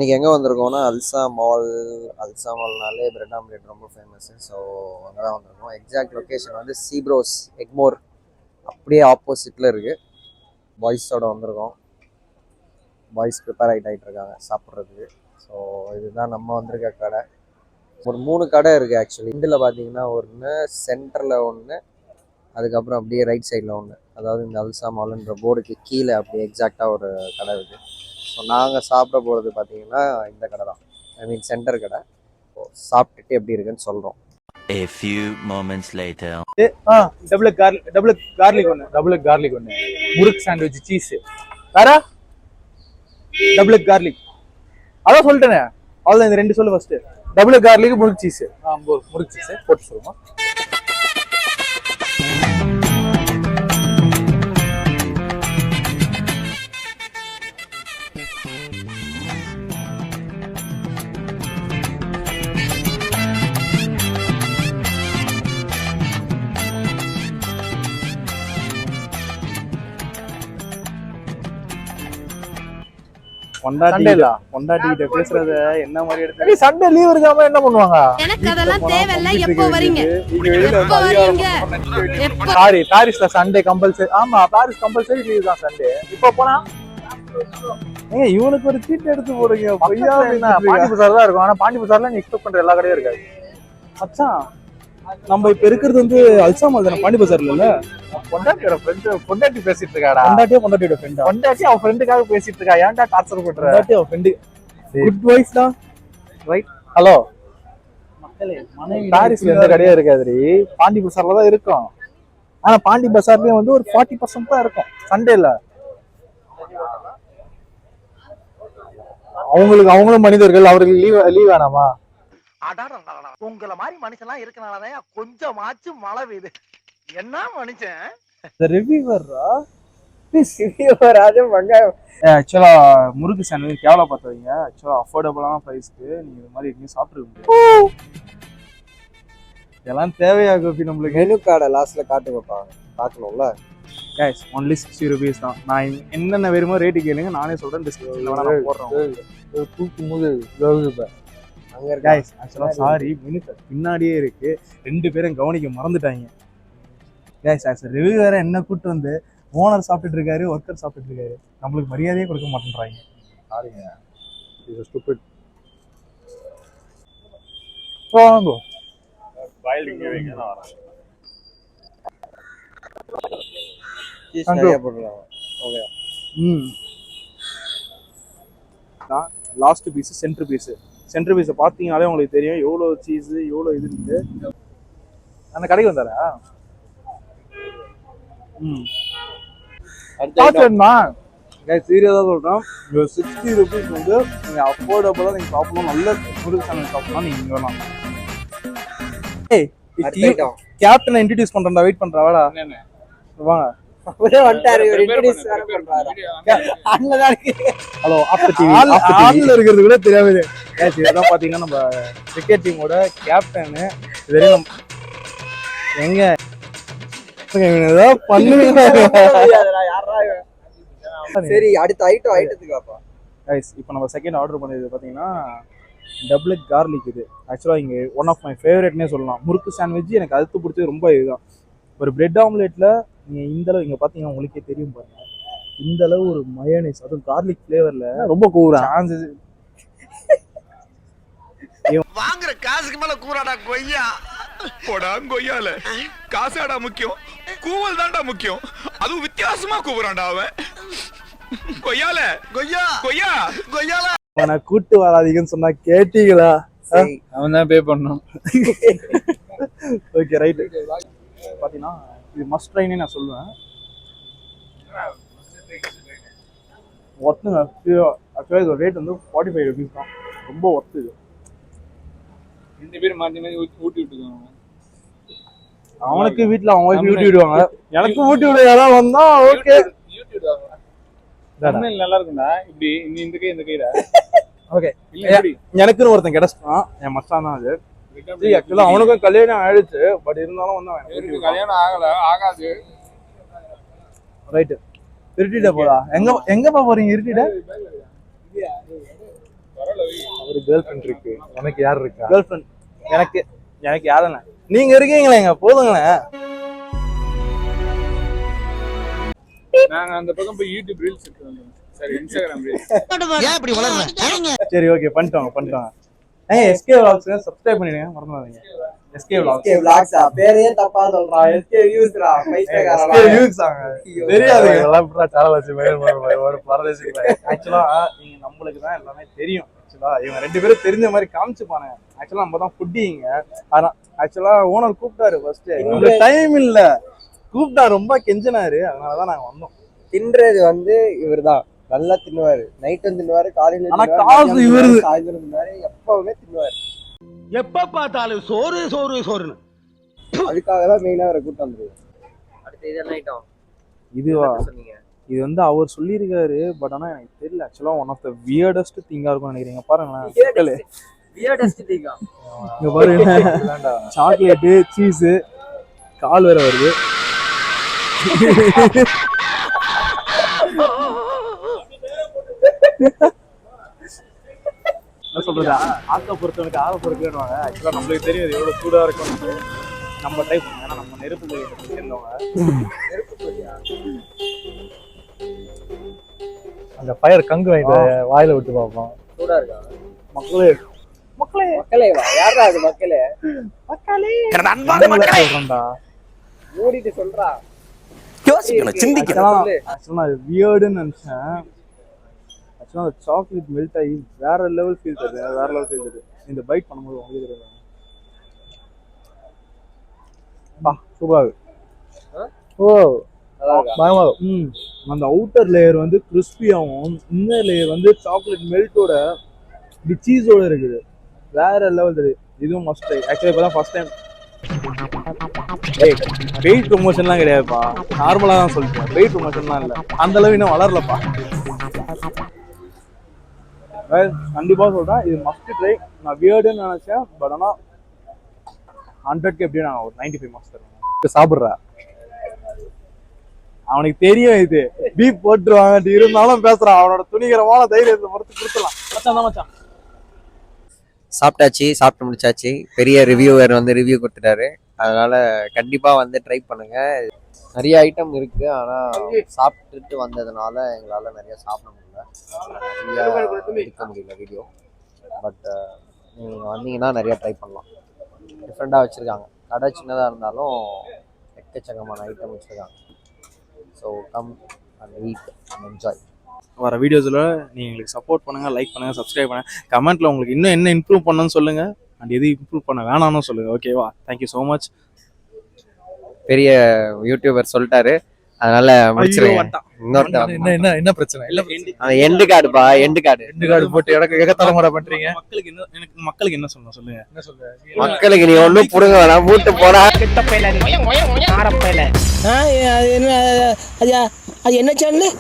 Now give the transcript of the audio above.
இன்றைக்கி எங்கே வந்திருக்கோம்னா அல்சா மால்னாலே bread omelette ரொம்ப ஃபேமஸ்ஸு. ஸோ அங்கே தான் வந்திருக்கோம். எக்ஸாக்ட் லொக்கேஷன் வந்து சீப்ரோஸ் எக்மோர் அப்படியே ஆப்போசிட்டில் இருக்குது. பாய்ஸோடு வந்திருக்கோம். பாய்ஸ் ப்ரிப்பேர் ஆகிட்டு இருக்காங்க சாப்பிட்றதுக்கு. ஸோ இதுதான் நம்ம வந்திருக்க கடை. ஒரு 3 கடை இருக்குது ஆக்சுவலி. இதில் பார்த்தீங்கன்னா ஒன்று, சென்டரில் ஒன்று, அதுக்கப்புறம் அப்படியே ரைட் சைடில் ஒன்று. அதாவது இந்த அல்சா மால்ன்ற போர்டுக்கு கீழே அப்படியே எக்ஸாக்டாக ஒரு கடை இருக்குது. ஸோ நாங்கள் சாப்பிட போகிறது பார்த்தீங்கன்னா இந்த கடை தான், ஐ மீன் சென்டர் கடை. சாப்பிட்டுட்டு எப்படி இருக்குன்னு சொல்கிறோம். A few moments later. Double garlic ஒன்று, முறுக்கு சாண்ட்விச் சீஸ் வேற, டபுள் கார்லிக். அதான் சொல்லிட்டேனே, அவ்வளோதான். இந்த 2 சொல்லு ஃபர்ஸ்ட். டபுள் கார்லிக் முறுக்கு சீஸ். முறுக்கு சீஸ் போட்டு சொல்லுவோம். பொண்டாட்டிகிட்ட பேசுறத என்ன மாதிரி எடுத்து சண்டே லீவ் இருக்காம என்ன பண்ணுவாங்க? எனக்கு அதெல்லாம் தேவையில்ல. எப்போ வரீங்க? பாரிஸ்ல சண்டே கம்பல்சரி. ஆமா, பாரிஸ் கம்பல்சரி லீவ் தான் சண்டே. இப்போ போனா இவனுக்கு ஒரு சீட் எடுத்து போடுங்க. பாண்டி பசார் தான் இருக்கும். ஆனா பாண்டி பசார்ல நீ எக்ஸ்பெக்ட் பண்ற எல்லா கடையும் இருக்காது மச்சான். நம்ம இப்ப இருக்கிறது வந்து அல்சா மால் தானே, பாண்டி பசார்ல இல்ல. பொண்டாட்டி பேசிட்டு இருக்காடா. பொண்டாட்டியோட ஃப்ரெண்ட். பொண்டாட்டி அவன் ஃப்ரெண்டுக்காக பேசிட்டு இருக்கா. ஏன்டா டார்ச்சர் பண்ற? பொண்டாட்டி அவன் ஃப்ரெண்ட். குட் வைஃப் தான், ரைட்? ஹலோ மக்களே, மனைவி பாரிஸ்ல எந்த கடையா இருக்காதுரி, பாண்டி பசார்ல தான் இருக்கும். ஆனா பாண்டி பசார்லயும் வந்து ஒரு 40% தான் இருக்கும் சண்டேல. அவங்களும் மனிதர்கள், அவருக்கு லீவ் வேணாமா? உங்களை மாதிரி மனுஷன்லாம் இருக்கனாலதான் கொஞ்சமாச்சும் மழை பெய்யுது. என்ன மனுஷன் ஆக்சுவலா முறுக்கு சாண்ட்விச் கேவலா பார்த்தவங்க. ஆக்சுவலா அஃபோர்டபுளான பிரைஸ்க்கு நீங்க இது மாதிரி எங்கேயும் சாப்பிட்டுருக்க முடியாது. இதெல்லாம் தேவையா கோபி? நம்மளுக்கு மெனு கார்டை லாஸ்ட்ல காட்டுங்கப்பா, பார்க்கணும்ல. கைஸ் ஒன்லி 60 rupees தான். நான் என்னென்ன வேணுமோ ரேட்டு கேளுங்க, நானே சொல்றேன். டிஸ்கிரிப்ஷன்ல போடுறோம். தூக்கும்போது கைஸ் ஆக்சுவலா சாரி, மெனு கார்டு பின்னாடியே இருக்கு. 2 பேரும் கவனிக்க மறந்துட்டாங்க. கைஸ் ஆஸ் ரிவ்யூ வேற என்ன கூட்டு வந்து ஓனர் சாப்பிட்டுட்டு இருக்காரு, ஒர்க்கர் சாப்பிட்டுட்டு இருக்காரு. நம்மளுக்கு மரியாதையே கொடுக்க மாட்டேன்றாங்க. சாரிங்க, இது ஸ்டூபிட். வாங்கோ பாயில் இங்க வைங்க, நான் வரேன். சீஸ் நிறைய போடுறாங்க. ஓகே. லாஸ்ட் பீஸ் சென்டர் பீஸை பார்த்தீங்கனாலே உங்களுக்கு தெரியும் எவ்வளோ சீஸ் எவ்வளோ இது இருக்கு. அந்த கடைக்கு வந்தாரா? சீரியஸா சொல்றேன், 60 rupees வந்து நீங்க அஃபோர்டபுளா நீங்க சாப்பிடணும். நல்ல முறுக்கு சாண்ட்விச் சாப்பிடணும். நீங்க இங்க வரலாம். கேப்டனை இன்ட்ரோடியூஸ் பண்றேன்டா, வெயிட் பண்றா. வாடா வாங்க. அவரே வந்துட்டாரு, இன்ட்ரோடியூஸ் வேற பண்றாரு. அண்ணா இருக்கு. ஹலோ, ஆஃப்டர் டிவி ஆன்ல இருக்குது கூட தெரியாது. இதெல்லாம் பாத்தீங்கன்னா நம்ம கிரிக்கெட் டீமோட கேப்டன். இதுவரையும் எங்க பண்ணுவீங்க? சரி, அடுத்த ஐட்டத்துக்காப்பா. கைஸ் இப்போ நம்ம செகண்ட் ஆர்டர் பண்ணது பார்த்தீங்கன்னா டபுள் கார்லிக். இது ஆக்சுவலாக இங்கே ஒன் ஆஃப் மை ஃபேவரட்னே சொல்லலாம். முறுக்கு சாண்ட்விச் எனக்கு அடுத்து பிடிச்சது ரொம்ப இதுதான். ஒரு பிரெட் ஆம்லேட்டில் நீங்கள் இந்த அளவு இங்கே பார்த்தீங்கன்னா உங்களுக்கே தெரியும் பாருங்க, இந்த அளவு ஒரு மயோனைஸ், அதுவும் கார்லிக் ஃப்ளேவரில் ரொம்ப கூறா சான்சஸ். வாங்குற காசுக்கு மேல கூறாடா கொய்யா. போடா கொய்யால காசாடா முக்கியம், கூவல் தான்டா முக்கியம். அதுவும் வித்தியாசமா கூவுறான்டா அவன். கொய்யால கொய்யா கொய்யா கொய்யால. அவனை கூட்டு வராதீங்கன்னு சொன்னா கேட்டீங்களா? அவன் தான் பே பண்ணணும். Okay right. பார்த்தீங்கன்னா இது மஸ்ட் ட்ரைன்னு நான் சொல்லுவேன். ஒர்த்துங்க. ஆக்சுவலாக இதோட ரேட் வந்து 45 rupees தான். ரொம்ப ஒர்த்து இது. 2 பேரும் மாற்றி மாற்றி ஊட்டி விட்டுருக்காங்க. அவனுக்கு வீட்டில் அவங்க ஊட்டி விடுவாங்க, எனக்கு ஊட்டி விட யாராவது வந்தா ஓகே. நல்லா இருக்குண்டா. இப்படி இந்த கை இந்த கையில ஓகே. எனக்குன்னு ஒருத்தன் கிடைச்சிட்டான், என் மச்சான் தான் அது. ஆக்சுவலா அவனுக்கும் கல்யாணம் ஆயிடுச்சு, பட் இருந்தாலும் வந்து கல்யாணம் ஆகாது. ரைட்டு. இருட்டிட போதா? எங்கப்பா போறீங்க? இருட்டிட அவரு கேர்ள் ஃப்ரெண்ட் இருக்கு. எனக்கு யார் இருக்கா? கேர்ள் ஃப்ரெண்ட் எனக்கு யாரும் இல்லை. நீங்க இருக்கீங்களேங்க, போதுங்களேன். நாங்க அந்த பக்கம் போய் யூடியூப் ரீல்ஸ் எடுத்து வந்தோம். சரி, இன்ஸ்டாகிராம் ரீல்ஸ். ஏன் இப்படி வளர்ற? சரி, ஓகே, பண்ணிட்டோம். எஸ்கே vlogs சப்ஸ்கிரைப் பண்ணிடுங்க, மறந்துடாதீங்க. எஸ்கே vlogs பேரையே தப்பா சொல்றான். எஸ்கே வியூஸ்ரா, எஸ்கே views ஆங்க. தெரியாது எல்லாம் இப்ப சேனல் வச்சு ஒரு பரதேசிக்கல. ஆக்சுவலா நீங்க நம்மளுக்கு தான் எல்லாமே தெரியும். ஆக்சுவலா இவங்க ரெண்டு பேரும் தெரிஞ்ச மாதிரி காமிச்சுப்பானுங்க. ஆக்சுவலா நம்ம தான் ஃபுட்டிங்க. ஆனா ஆக்சுவலா ஓனர் கூப்பிட்டாரு ஃபர்ஸ்ட். உங்களுக்கு டைம் இல்ல, கூப்பிட்டா ரொம்ப கெஞ்சினாரு. அதனாலதான் நாங்க வந்தோம். தின்றது வந்து இவர்தான் நல்லா தின்னுவாரு. நைட்டும் தின்னுவாரு, காலையில ஆனா காசு இவருது. சாயந்தரம் தின்னுவாரு, எப்பவுமே தின்னுவாரு. எப்ப பார்த்தாலும் சோறுன்னு. அதுக்காக தான் மெயினா அவரை கூட்டம் வந்துருது. அடுத்து இது என்ன ஐட்டம்? இதுவா? சொன்னீங்க இது வந்து அவர் சொல்லியிருக்காரு. பட் ஆனா எனக்கு தெரியல. ஆக்சுவலா ஒன் ஆஃப் த வியர்டஸ்ட் திங்கா இருக்கும்னு நினைக்கிறீங்க. பாருங்களேன், இங்க பாருங்க, சாக்லேட்டு, சீஸ், கால் வேற வருது. என்ன சொல்றது, ஆக்க பொறுத்தவனுக்கு ஆக பொறுக்கணுவாங்க. ஆக்சுவலா நம்மளுக்கு தெரியும் இது எவ்வளவு சூடா இருக்கும். நம்ம டைப் பண்ணுவோம், ஏன்னா நம்ம நெருப்பு கோயில் சேர்ந்தவங்க. அந்த ஃபயர் கங்கு வாங்கிட்டு வாயில விட்டு பார்ப்போம். சூடா இருக்கா? மக்களே வா, யாரா அது மக்களே? சொல்றேன்டா, மூடிட்டு சொல்றா. யோசிக்கணும், சிந்திக்கணும். ஆக்சுவலா அது வியர்டுன்னு நினைச்சேன். ஆக்சுவலா அந்த சாக்லேட் மெல்ட் ஆகி வேற லெவல் ஃபீல் தருது. இந்த பைட் பண்ணும்போது உங்களுக்கு தெரியும். சூப்பரா இருக்கு. பயமா. அந்த அவுட்டர் லேயர் வந்து கிறிஸ்பியாகவும், இன்னர் லேயர் வந்து சாக்லேட் மெல்ட்டோட சீஸோட இருக்குது. வேற லெவல் தெரியுது. இதுவும் மஸ்ட் ட்ரை. ஆக்சுவலி இப்பதான் ஃபர்ஸ்ட் டைம். பெய்ட் ப்ரொமோஷன்லாம் கிடையாதுப்பா, நார்மலா தான் சொல்லிட்டேன். பெய்ட் ப்ரொமோஷன்லாம் இல்லை, அந்த அளவு இன்னும் வளரலப்பா. கண்டிப்பா சொல்றேன், இது மஸ்ட் ட்ரை. நான் வியர்டுன்னு நினைச்சேன். பட் ஆனா 100க்கு எப்படி நான் ஒரு 95 மார்க்ஸ் தருவேன். சாப்பிட்ற அவனுக்கு தெரியும் இது பீப் போட்டுருவாங்க, இருந்தாலும் பேசுறான். அவனோட துணிகரமான தைரியத்தை பொறுத்து கொடுத்துலாம். மச்சான் சாப்பிட்டாச்சு, சாப்பிட்டு முடிச்சாச்சு. பெரிய ரிவ்யூவர் வந்து ரிவ்யூ கொடுத்துட்டாரு. அதனால கண்டிப்பா வந்து ட்ரை பண்ணுங்க. நிறைய ஐட்டம் இருக்கு, ஆனா சாப்பிட்டுட்டு வந்ததுனால எங்களால நிறைய சாப்பிட முடியல, நிறைய எடுக்க முடியல வீடியோ. பட் நீங்க வந்தீங்கன்னா நிறைய ட்ரை பண்ணலாம். டிஃப்ரெண்டா வச்சிருக்காங்க. கடை சின்னதா இருந்தாலும் எக்கச்சக்கமான ஐட்டம் வச்சிருக்காங்க. So come and eat and enjoy. வர வீடியோஸில் நீங்கள் எங்களுக்கு சப்போர்ட் பண்ணுங்கள், லைக் பண்ணுங்கள், சப்ஸ்கிரைப் பண்ணுங்கள். கமெண்ட்டில் உங்களுக்கு இன்னும் என்ன இம்ப்ரூவ் பண்ணணும்னு சொல்லுங்கள். அண்ட் எது இம்ப்ரூவ் பண்ண வேணாம்னு சொல்லுங்கள். ஓகேவா? Thank you so much. பெரிய யூடியூபர் சொல்லிட்டாரு, அதனால முடிச்சிருக்கேன். என்ன பிரச்சனை இல்லை. எண்டு கார்டுப்பா, எண்டு கார்டு போட்டு எனக்கு எகத்தலைமுறை பண்றீங்க. மக்களுக்கு என்ன சொல்லணும் சொல்லுங்க. மக்களுக்கு நீ ஒன்றும் புடுங்க வேணாம், மூட்டு போனா. அது என்ன சேனல்?